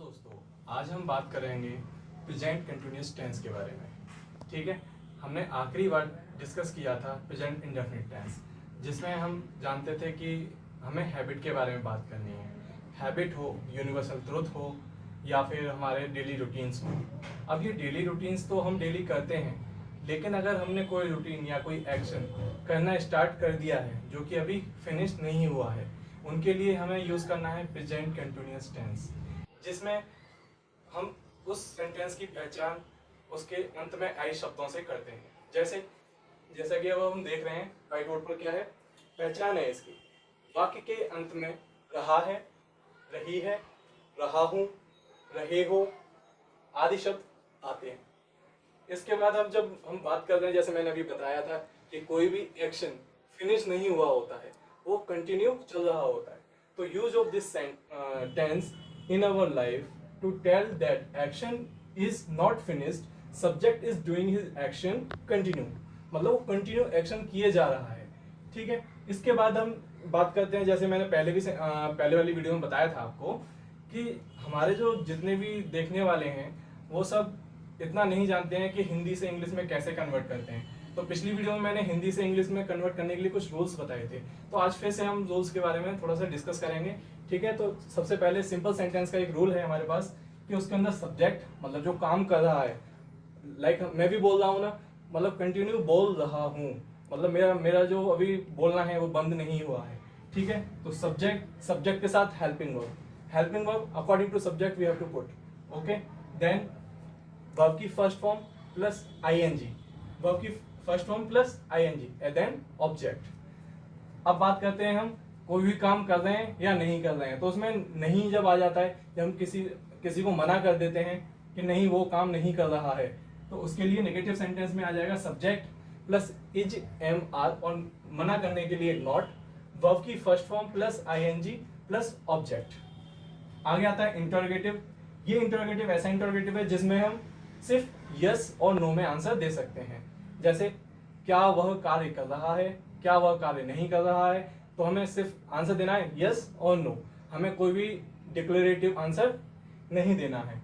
दोस्तों, आज हम बात करेंगे प्रेजेंट कंटिन्यूअस टेंस के बारे में। ठीक है, हमने आखिरी बार डिस्कस किया था प्रेजेंट इंडेफिनिट टेंस, जिसमें हम जानते थे कि हमें हैबिट के बारे में बात करनी है। हैबिट हो, यूनिवर्सल ट्रुथ हो, या फिर हमारे डेली रूटीन्स हो। अब ये डेली रूटीन्स तो हम डेली करते हैं, लेकिन अगर हमने कोई रूटीन या कोई एक्शन करना स्टार्ट कर दिया है जो कि अभी फिनिश नहीं हुआ है, उनके लिए हमें यूज़ करना है प्रेजेंट कंटिन्यूअस टेंस, जिसमें हम उस सेंटेंस की पहचान उसके अंत में आई शब्दों से करते हैं। जैसा कि अब हम देख रहे हैं राइट बोर्ड पर क्या है, पहचान है इसकी। वाक्य के अंत में रहा है, रही है, रहा हूँ, रहे हो आदि शब्द आते हैं। इसके बाद जब हम बात कर रहे हैं, जैसे मैंने अभी बताया था कि कोई भी एक्शन फिनिश नहीं हुआ होता है, वो कंटिन्यू चल रहा होता है। तो use of this tense in our life to tell that action is not finished, subject is doing his action continue, मतलब वो कंटिन्यू एक्शन किए जा रहा है। ठीक है, इसके बाद हम बात करते हैं, जैसे मैंने पहले वाली वीडियो में बताया था आपको कि हमारे जो जितने भी देखने वाले हैं वो सब इतना नहीं जानते हैं कि हिंदी से इंग्लिश में कैसे कन्वर्ट करते हैं। तो पिछली वीडियो में मैंने हिंदी से इंग्लिश में कन्वर्ट करने के लिए कुछ रूल्स बताए थे, तो आज फिर से हम रूल्स के बारे में थोड़ा सा डिस्कस करेंगे। ठीक है, तो सबसे पहले सिंपल सेंटेंस का एक रूल है हमारे पास कि उसके अंदर सब्जेक्ट मतलब जो काम कर रहा है, लाइक मैं भी बोल रहा हूँ ना, मतलब कंटिन्यू बोल रहा हूँ, मतलब मेरा जो अभी बोलना है वो बंद नहीं हुआ है। ठीक है, तो सब्जेक्ट के साथ helping verb according to subject we have to put. Okay, then verb की first form plus I N G, verb की first form plus I N G and then object. अब बात करते हैं हम कोई भी काम कर रहे हैं या नहीं कर रहे हैं, तो उसमें नहीं जब आ जाता है, जब हम किसी को मना कर देते हैं कि नहीं वो काम नहीं कर रहा है, तो उसके लिए नेगेटिव सेंटेंस में आ जाएगा subject plus is am are, और मना करने के लिए नॉट, वर्ब की first form plus ING plus object. आगे आता है इंटरोगेटिव। ये इंटरोगेटिव ऐसा इंटरोगेटिव है जिसमें हम सिर्फ यस और नो में आंसर दे सकते हैं। जैसे क्या वह कार्य कर रहा है, क्या वह कार्य नहीं कर रहा है, तो हमें सिर्फ आंसर देना है यस और नो, हमें कोई भी डिक्लेरेटिव आंसर नहीं देना है।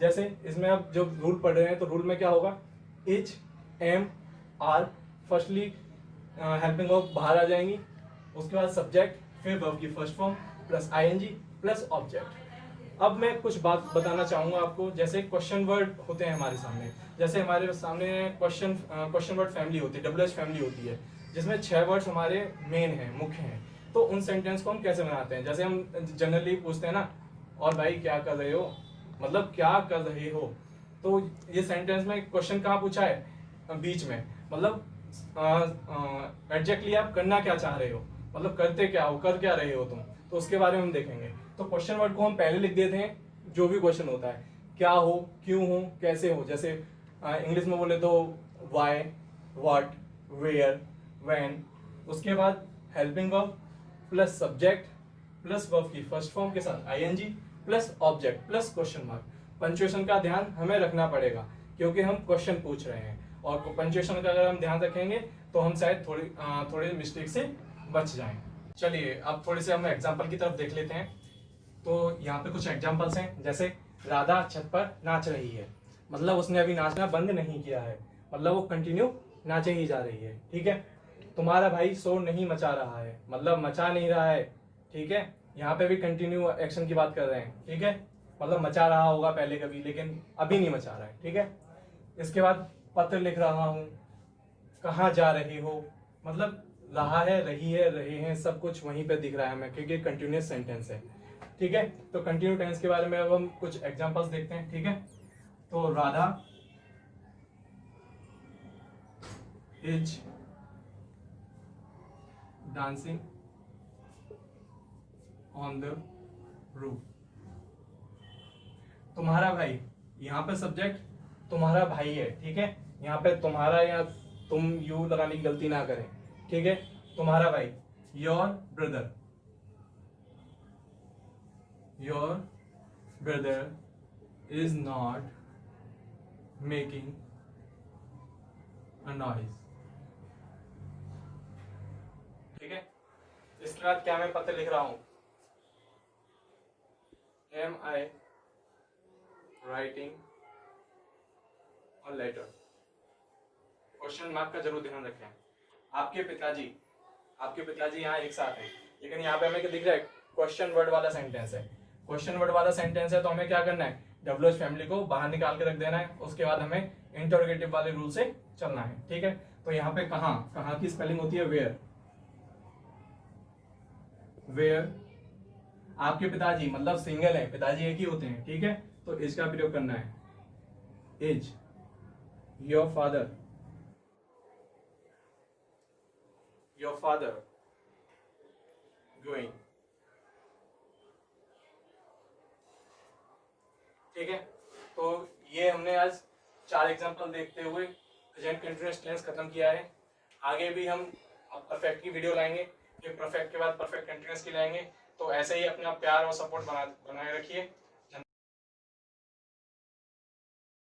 जैसे इसमें अब जब रूल पढ़ रहे हैं तो रूल में क्या होगा, is am are, firstly helping verb बाहर आ जाएंगी, उसके बाद सब्जेक्ट, फिर वर्ब की first form plus ING plus object. अब मैं कुछ बात बताना चाहूंगा आपको, जैसे क्वेश्चन वर्ड होते हैं हमारे सामने, जैसे हमारे सामने क्वेश्चन वर्ड फैमिली होती है, डब्ल्यूएच फैमिली होती है, जिसमें 6 वर्ड्स हमारे मेन हैं, मुख्य हैं। तो उन सेंटेंस को हम कैसे बनाते हैं, जैसे हम जनरली पूछते हैं ना, और भाई क्या कर रहे हो, मतलब क्या कर रहे हो, तो ये सेंटेंस में क्वेश्चन कहाँ पूछा है, बीच में, मतलब एग्जैक्टली आप करना क्या चाह रहे हो, मतलब करते क्या हो, कर क्या रहे हो तुम, तो उसके बारे में हम देखेंगे। तो क्वेश्चन वर्ड को हम पहले लिख देते हैं, जो भी क्वेश्चन होता है, क्या हो, क्यों हो, कैसे हो। जैसे इंग्लिश में बोले तो वाई, व्हाट, वेयर, व्हेन, उसके बाद helping verb plus subject plus verb की फर्स्ट फॉर्म के साथ ING plus object plus question mark. Punctuation का ध्यान हमें रखना पड़ेगा क्योंकि हम क्वेश्चन पूछ रहे हैं, और पंचुएशन का अगर हम ध्यान रखेंगे तो हम शायद थोड़ी मिस्टेक से बच जाएं। चलिए अब थोड़ी से हम एग्जाम्पल की तरफ देख लेते हैं। तो यहाँ पे कुछ एग्जाम्पल्स हैं, जैसे राधा छत पर नाच रही है, मतलब उसने अभी नाचना बंद नहीं किया है, मतलब वो कंटिन्यू नाचे ही जा रही है। ठीक है, तुम्हारा भाई शोर नहीं मचा रहा है, मतलब मचा नहीं रहा है। ठीक है, यहाँ पे भी कंटिन्यू एक्शन की बात कर रहे हैं। ठीक है, मतलब मचा रहा होगा पहले कभी, लेकिन अभी नहीं मचा रहा है। ठीक है, इसके बाद पत्र लिख रहा हूँ, कहाँ जा रहे हो, मतलब रहा है, रही है, रहे हैं, सब कुछ वहीं पे दिख रहा है हमें, क्योंकि कंटिन्यूअस सेंटेंस है। ठीक है, तो कंटिन्यू टेंस के बारे में अब हम कुछ एग्जांपल्स देखते हैं। ठीक है, तो Radha is dancing on the roof. तुम्हारा भाई, यहाँ पे सब्जेक्ट तुम्हारा भाई है। ठीक है, यहाँ पे तुम्हारा या तुम यू लगाने की गलती ना करें। ठीक है, तुम्हारा भाई, your brother, your brother is not making a noise. ठीक है, इसके बाद क्या मैं पत्र लिख रहा हूं, MI राइटिंग और लेटर। क्वेश्चन मार्क का जरूर ध्यान रखें। आपके पिताजी यहाँ एक साथ हैं, लेकिन यहाँ पे हमें क्या दिख रहा है, क्वेश्चन वर्ड वाला सेंटेंस है। क्वेश्चन वर्ड वाला सेंटेंस है तो हमें क्या करना है, डब्ल्यूएच फैमिली को बाहर निकाल के रख देना है। उसके बाद हमें इंटरोगेटिव वाले रूल से चलना है, ठीक है। तो यहाँ पे कहाँ की स्पेलिंग होती है, वेयर। वेयर आपके पिताजी मतलब सिंगल है, पिताजी एक ही होते हैं, ठीक है। तो इज का प्रयोग करना है, इज योर फादर गोइंग, ठीक है। तो ये हमने आज 4 एग्जांपल देखते हुए प्रेजेंट कंटीन्यूअस टेंस खत्म किया है। आगे भी हम परफेक्ट की वीडियो लाएंगे, फिर परफेक्ट के बाद परफेक्ट कंटीन्यूअस की लाएंगे। तो ऐसे ही अपना प्यार और सपोर्ट बनाए रखिए।